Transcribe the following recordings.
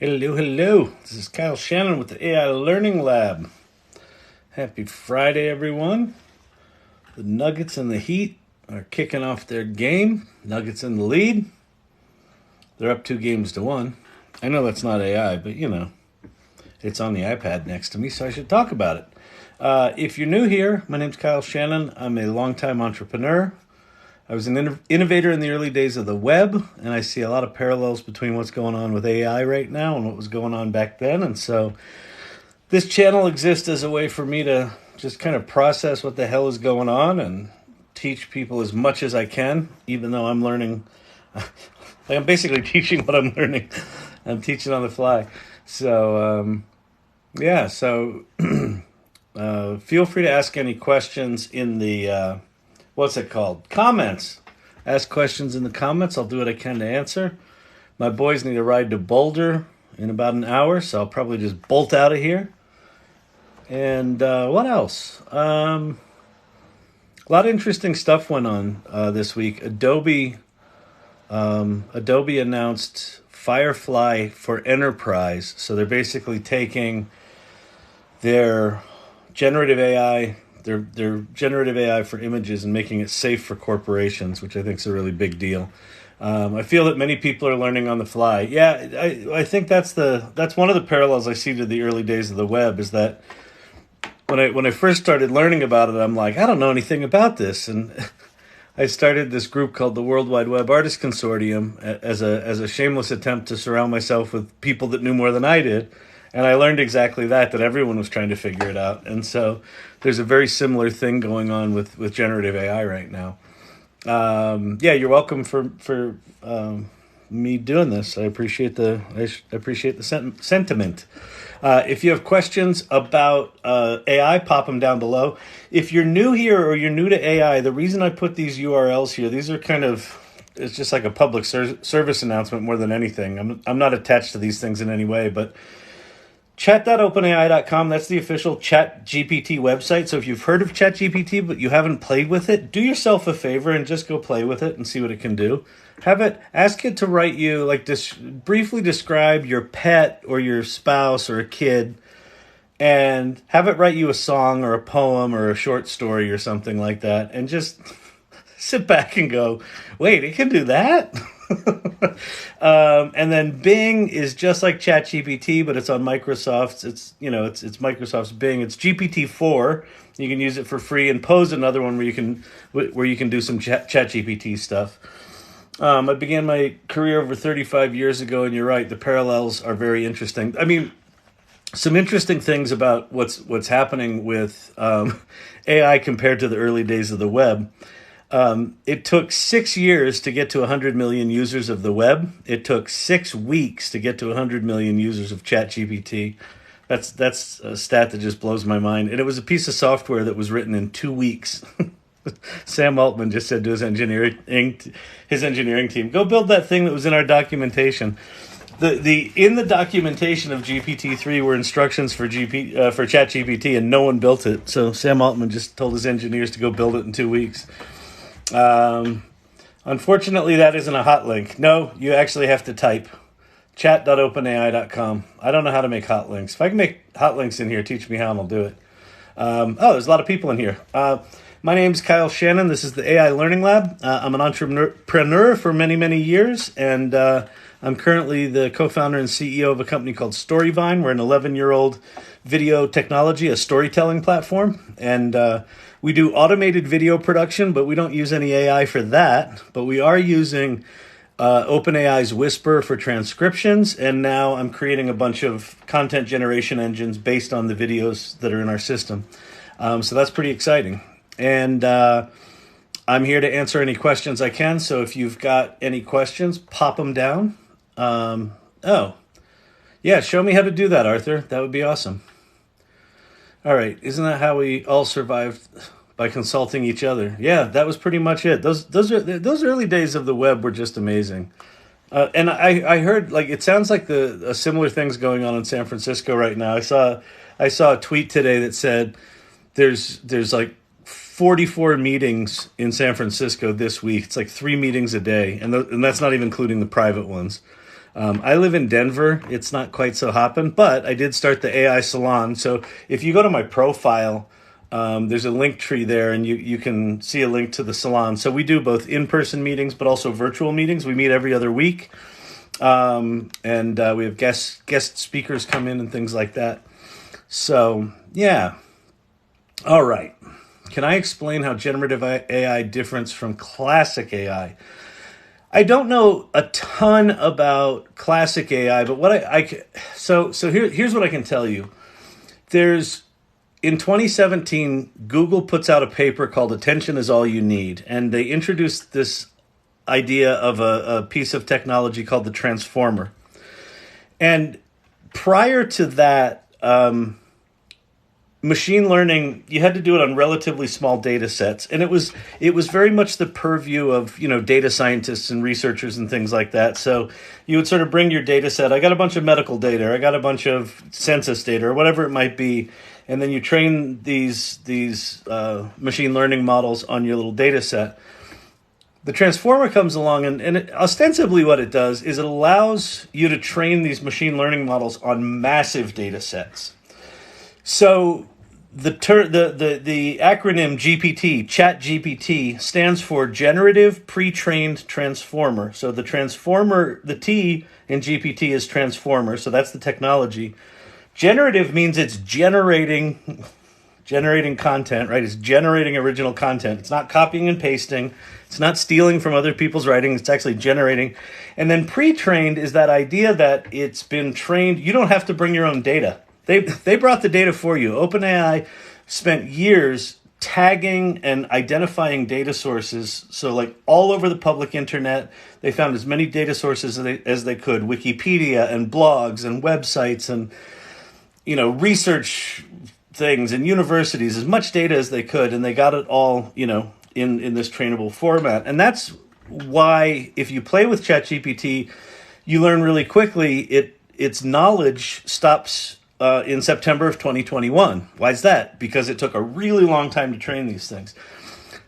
Hello, hello. This is Kyle Shannon with the AI Learning Lab. Happy Friday, everyone. The Nuggets and the Heat are kicking off their game. Nuggets in the lead. They're up 2-1. I know that's not AI, but it's on the iPad next to me, so I should talk about it. If you're new here, my name's Kyle Shannon. I'm a longtime entrepreneur. I was an innovator in the early days of the web, and I see a lot of parallels between what's going on with AI right now and what was going on back then. And so this channel exists as a way for me to just kind of process what the hell is going on and teach people as much as I can, even though I'm learning. I'm basically teaching what I'm learning. I'm teaching on the fly. So, feel free to ask any questions in the... what's it called? Comments. Ask questions in the comments. I'll do what I can to answer. My boys need a ride to Boulder in about an hour, so I'll probably just bolt out of here. And what else? A lot of interesting stuff went on this week. Adobe announced Firefly for Enterprise. So they're basically taking their generative AI... They're generative AI for images and making it safe for corporations, which I think is a really big deal. I feel that many people are learning on the fly. Yeah, I think that's one of the parallels I see to the early days of the web, is that when I first started learning about it, I'm like, I don't know anything about this, and I started this group called the World Wide Web Artists Consortium as a shameless attempt to surround myself with people that knew more than I did. And I learned exactly that everyone was trying to figure it out. And so there's a very similar thing going on with generative AI right now. You're welcome for me doing this. I appreciate the sentiment. If you have questions about AI, pop them down below. If you're new here or you're new to AI, the reason I put these URLs here, these are it's just like a public service announcement more than anything. I'm not attached to these things in any way, but chat.openai.com, that's the official ChatGPT website. So if you've heard of ChatGPT but you haven't played with it, do yourself a favor and just go play with it and see what it can do. Ask it to write you, briefly describe your pet or your spouse or a kid, and have it write you a song or a poem or a short story or something like that, and just sit back and go, wait, it can do that? And then Bing is just like ChatGPT, but it's on Microsoft's. It's Microsoft's Bing. It's GPT-4. You can use it for free, and Poe's another one where you can do some ChatGPT stuff. I began my career over 35 years ago, and you're right, the parallels are very interesting. I mean, some interesting things about what's happening with AI compared to the early days of the web. It took 6 years to get to 100 million users of the web. It took 6 weeks to get to 100 million users of ChatGPT. That's a stat that just blows my mind. And it was a piece of software that was written in 2 weeks. Sam Altman just said to his engineering team, "Go build that thing that was in our documentation." In the documentation of GPT-3 were instructions for ChatGPT, and no one built it. So Sam Altman just told his engineers to go build it in 2 weeks. Unfortunately, that isn't a hot link. No, you actually have to type chat.openai.com. I don't know how to make hot links. If I can make hot links in here, teach me how and I'll do it. There's a lot of people in here. My name's Kyle Shannon. This is the AI Learning Lab. I'm an entrepreneur for many, many years, and I'm currently the co-founder and CEO of a company called Storyvine. We're an 11-year-old video technology, a storytelling platform, and we do automated video production, but we don't use any AI for that. But we are using OpenAI's Whisper for transcriptions, and now I'm creating a bunch of content generation engines based on the videos that are in our system. So that's pretty exciting. And I'm here to answer any questions I can. So if you've got any questions, pop them down. Show me how to do that, Arthur. That would be awesome. All right, isn't that how we all survived? By consulting each other. Yeah, that was pretty much it. Those early days of the web were just amazing. And I heard, it sounds like a similar thing's going on in San Francisco right now. I saw a tweet today that said there's 44 meetings in San Francisco this week. It's 3 meetings a day, and that's not even including the private ones. I live in Denver. It's not quite so hopping, but I did start the AI Salon. So if you go to my profile, there's a link tree there, and you can see a link to the salon. So we do both in-person meetings, but also virtual meetings. We meet every other week, and we have guest speakers come in and things like that. So yeah, all right. Can I explain how generative AI differs from classic AI? I don't know a ton about classic AI, but what here's what I can tell you. In 2017, Google puts out a paper called "Attention is All You Need," and they introduced this idea of a piece of technology called the transformer. And prior to that, machine learning, you had to do it on relatively small data sets, and it was very much the purview of data scientists and researchers and things like that. So you would sort of bring your data set. I got a bunch of medical data, I got a bunch of census data, or whatever it might be, and then you train these machine learning models on your little data set. The transformer comes along, and ostensibly what it does is it allows you to train these machine learning models on massive data sets. So the acronym GPT, ChatGPT, stands for Generative Pre-trained Transformer. So the transformer, the T in GPT is transformer, so that's the technology. Generative means it's generating content, right? It's generating original content. It's not copying and pasting. It's not stealing from other people's writing. It's actually generating. And then pre-trained is that idea that it's been trained. You don't have to bring your own data. They brought the data for you. OpenAI spent years tagging and identifying data sources. So like all over the public internet, they found as many data sources as they could. Wikipedia and blogs and websites and research things and universities, as much data as they could, and they got it all, in this trainable format. And that's why if you play with ChatGPT, you learn really quickly. Its knowledge stops in September of 2021. Why is that? Because it took a really long time to train these things.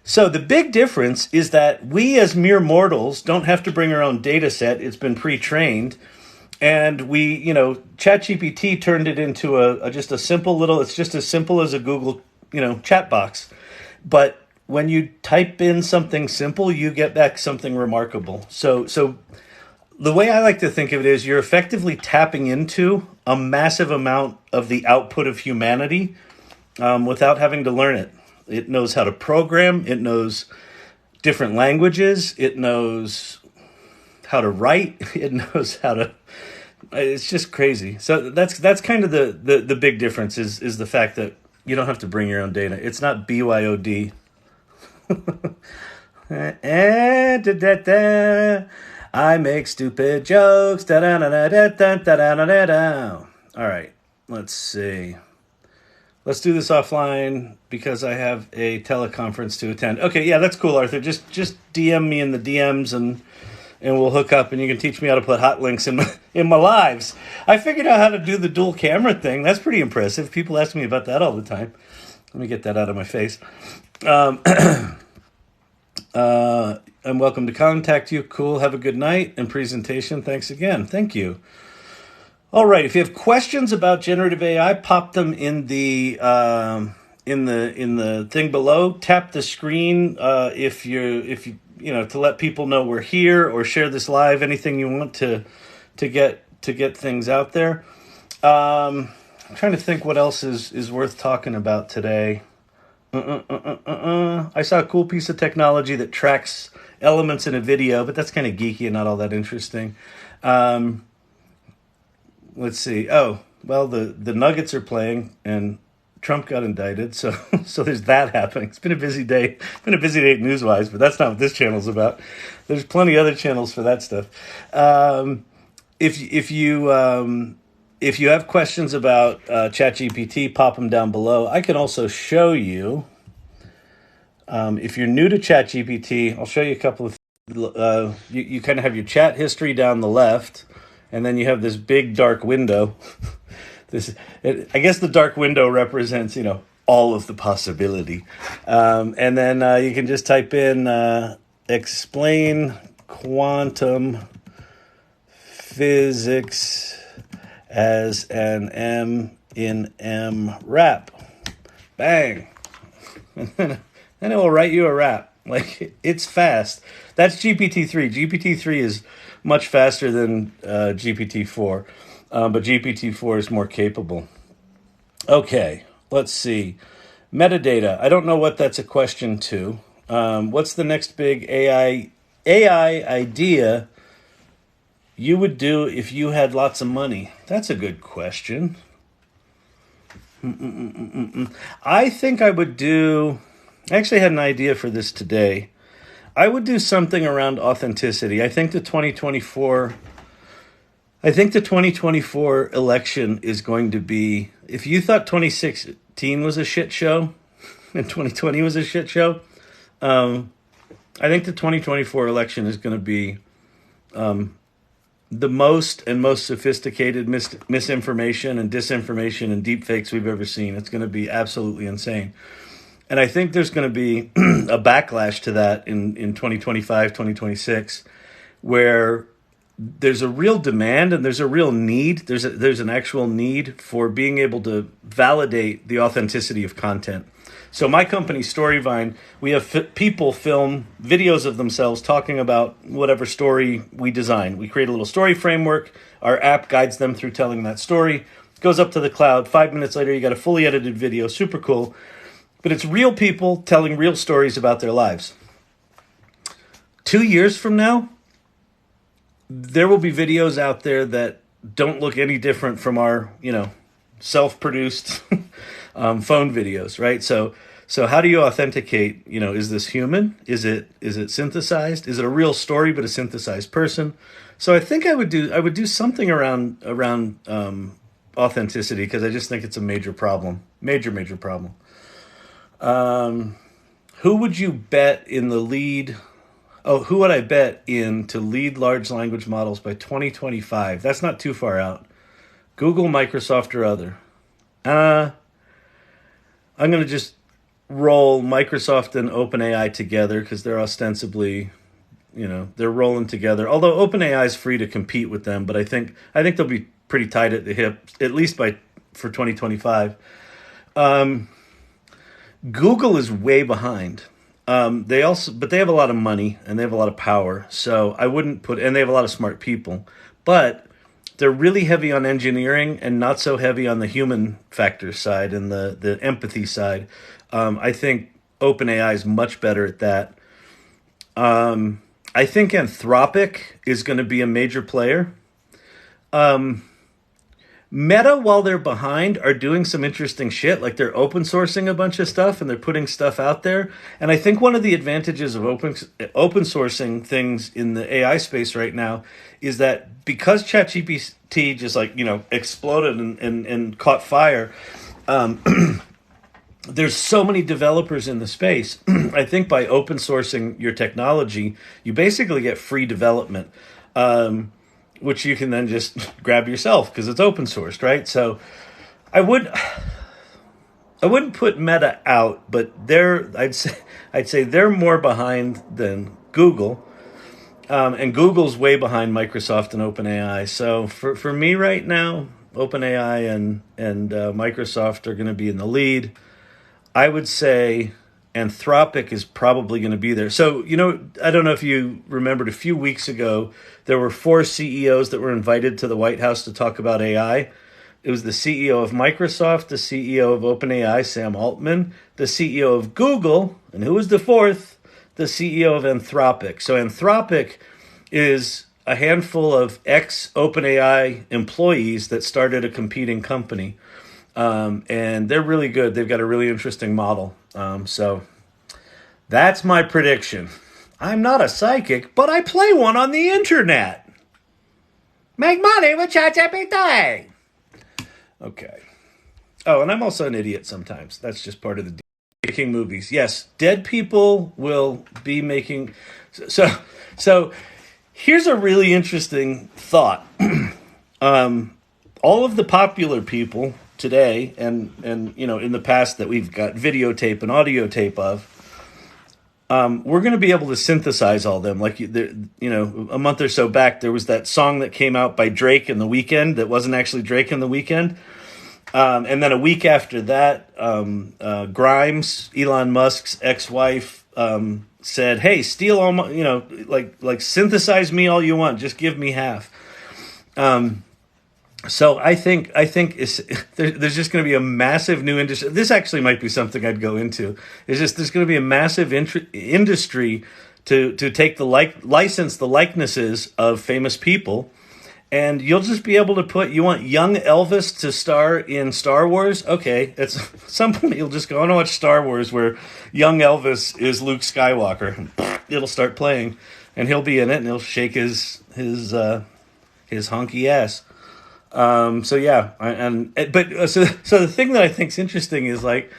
So the big difference is that we as mere mortals don't have to bring our own data set. It's been pre-trained. And we, ChatGPT turned it into just a simple little, it's just as simple as a Google, chat box. But when you type in something simple, you get back something remarkable. So the way I like to think of it is you're effectively tapping into a massive amount of the output of humanity without having to learn it. It knows how to program. It knows different languages. It knows how to write. It knows how to... It's just crazy. So that's kind of the big difference is the fact that you don't have to bring your own data. It's not BYOD. I make stupid jokes. All right, let's see. Let's do this offline because I have a teleconference to attend. Okay, yeah, that's cool, Arthur. Just DM me in the DMs and we'll hook up, and you can teach me how to put hot links in my lives. I figured out how to do the dual camera thing. That's pretty impressive. People ask me about that all the time. Let me get that out of my face. I'm welcome to contact you. Cool. Have a good night and presentation. Thanks again. Thank you. All right. If you have questions about generative AI, pop them in the thing below. Tap the screen if you to let people know we're here, or share this live. Anything you want to get things out there. I'm trying to think what else is worth talking about today. I saw a cool piece of technology that tracks elements in a video, but that's kind of geeky and not all that interesting. Let's see. Oh, well, the Nuggets are playing, and Trump got indicted, so there's that happening. It's been a busy day. It's been a busy day news-wise, but that's not what this channel's about. There's plenty of other channels for that stuff. If you have questions about ChatGPT, pop them down below. I can also show you, if you're new to ChatGPT, I'll show you a couple of, you kind of have your chat history down the left, and then you have this big dark window. I guess the dark window represents, all of the possibility. And then you can just type in explain quantum physics as an M in M rap. Bang. And then it will write you a rap. Like, it's fast. That's GPT-3. GPT-3 is much faster than GPT-4, but GPT-4 is more capable. Okay, let's see. Metadata. I don't know what that's a question to. What's the next big AI idea you would do if you had lots of money? That's a good question. I think I would do... I actually had an idea for this today. I would do something around authenticity. I think the 2024 election is going to be... If you thought 2016 was a shit show and 2020 was a shit show, I think the 2024 election is going to be the most sophisticated misinformation and disinformation and deepfakes we've ever seen. It's going to be absolutely insane. And I think there's going to be a backlash to that in 2025, 2026, where there's a real demand and there's a real need. There's an actual need for being able to validate the authenticity of content. So my company, Storyvine, we have people film videos of themselves talking about whatever story we design. We create a little story framework. Our app guides them through telling that story. It goes up to the cloud. 5 minutes later, you got a fully edited video. Super cool. But it's real people telling real stories about their lives. 2 years from now, there will be videos out there that don't look any different from our, self-produced phone videos, right? So how do you authenticate? Is this human? Is it synthesized? Is it a real story but a synthesized person? So I think I would do something around authenticity, because I just think it's a major problem, major problem. Who would you bet in the lead? Oh, who would I bet in to lead large language models by 2025? That's not too far out. Google, Microsoft, or other. I'm going to just roll Microsoft and OpenAI together because they're ostensibly, they're rolling together. Although OpenAI is free to compete with them, but I think they'll be pretty tight at the hip, at least for 2025. Google is way behind. But they have a lot of money and they have a lot of power. So I wouldn't and they have a lot of smart people, but they're really heavy on engineering and not so heavy on the human factor side and the empathy side. I think OpenAI is much better at that. I think Anthropic is going to be a major player. Meta, while they're behind, are doing some interesting shit. Like, they're open sourcing a bunch of stuff and they're putting stuff out there. And I think one of the advantages of open sourcing things in the AI space right now is that because ChatGPT just exploded and caught fire, there's so many developers in the space. I think by open sourcing your technology, you basically get free development. Which you can then just grab yourself because it's open sourced, right? So I wouldn't put Meta out, but I'd say they're more behind than Google, and Google's way behind Microsoft and OpenAI. So for me right now, OpenAI and Microsoft are going to be in the lead. I would say Anthropic is probably going to be there. So, I don't know if you remembered a few weeks ago, there were 4 CEOs that were invited to the White House to talk about AI. It was the CEO of Microsoft, the CEO of OpenAI, Sam Altman, the CEO of Google, and who was the 4th? The CEO of Anthropic. So Anthropic is a handful of ex-OpenAI employees that started a competing company. And they're really good. They've got a really interesting model. So that's my prediction. I'm not a psychic, but I play one on the internet. Make money with ChatGPT. Okay. Oh, and I'm also an idiot sometimes. That's just part of the deal. Making movies. Yes, dead people will be making... So here's a really interesting thought. All of the popular people today and in the past that we've got videotape and audio tape of, we're going to be able to synthesize all them. Like, a month or so back, there was that song that came out by Drake in The Weeknd that wasn't actually Drake in The Weeknd. And then a week after that, Grimes, Elon Musk's ex-wife, said, "Hey, steal all my, like synthesize me all you want, just give me half." So I think there's just going to be a massive new industry. This actually might be something I'd go into. There's going to be a massive industry to take license the likenesses of famous people, and you'll just be able to put. You want young Elvis to star in Star Wars? Okay, at some point you'll just go, "I want to watch Star Wars where young Elvis is Luke Skywalker." It'll start playing, and he'll be in it, and he'll shake his honky ass. So the thing that I think is interesting is like,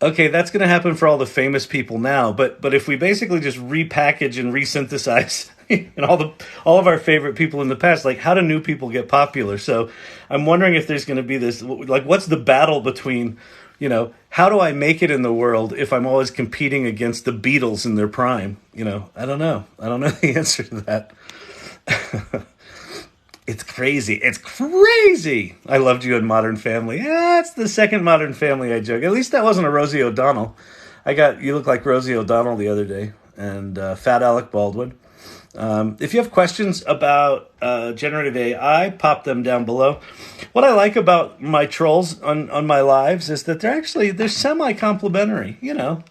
okay, that's going to happen for all the famous people now, but if we basically just repackage and resynthesize and all of our favorite people in the past, like, how do new people get popular? So I'm wondering if there's going to be this, like, what's the battle between, how do I make it in the world if I'm always competing against the Beatles in their prime? I don't know. I don't know the answer to that. It's crazy. It's crazy. I loved you in Modern Family. Yeah, it's the second Modern Family I joke. At least that wasn't a Rosie O'Donnell. You look like Rosie O'Donnell the other day, and Fat Alec Baldwin. If you have questions about generative AI, pop them down below. What I like about my trolls on my lives is that they're semi-complimentary.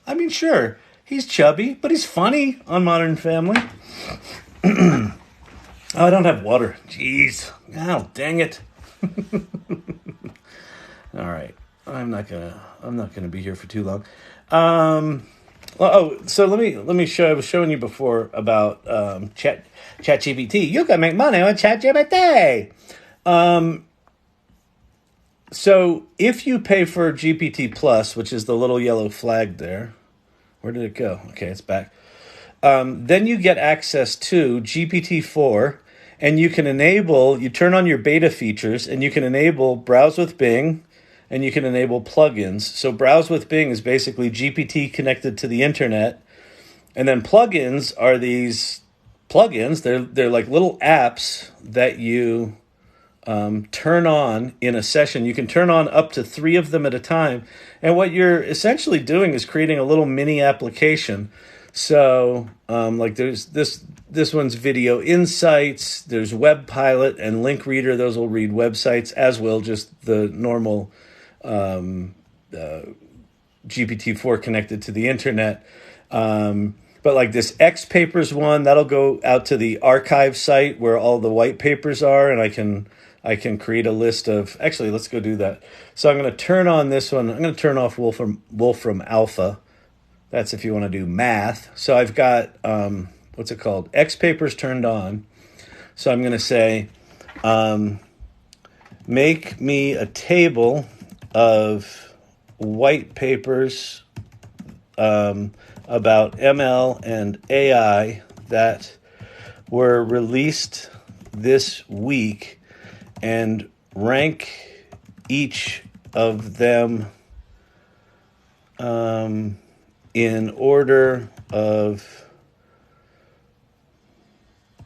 I mean, sure, he's chubby, but he's funny on Modern Family. Oh, I don't have water. Jeez. Oh, dang it. All right. I'm not gonna be here for too long. So let me show. I was showing you before about ChatGPT. You can make money with ChatGPT. So if you pay for GPT Plus, which is the little yellow flag there, where did it go? Okay, it's back. Then you get access to GPT-4, and you turn on your beta features, and you can enable Browse with Bing, and you can enable plugins. So Browse with Bing is basically GPT connected to the internet, and then plugins are these plugins. They're like little apps that you turn on in a session. You can turn on up to 3 of them at a time, and what you're essentially doing is creating a little mini application. So, like there's this one's Video Insights, there's Web Pilot and Link Reader. Those will read websites, as will just the normal GPT-4 connected to the internet. But like this X Papers one, that'll go out to the archive site where all the white papers are, and I can create a list of. Actually, let's go do that. So I'm going to turn on this one. I'm going to turn off Wolfram Alpha. That's if you want to do math. So I've got, what's it called? X Papers turned on. So I'm going to say, make me a table of white papers about ML and AI that were released this week, and rank each of them in order of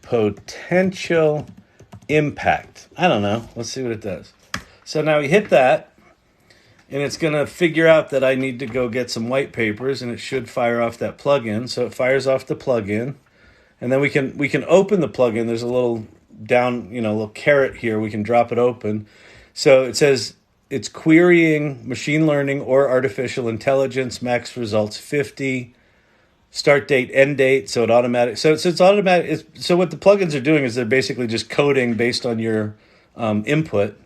potential impact. I don't know. Let's see what it does. So now we hit that, and it's going to figure out that I need to go get some white papers, and it should fire off that plugin. So it fires off the plugin, and then we can open the plugin. There's a little little caret here. We can drop it open. So it says it's querying machine learning or artificial intelligence. Max results 50. Start date, end date. So it automatic. So it's automatic. So what the plugins are doing is they're basically just coding based on your input.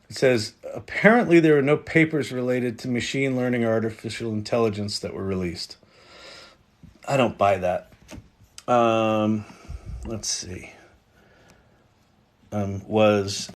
It says apparently there are no papers related to machine learning or artificial intelligence that were released. I don't buy that. Let's see. Was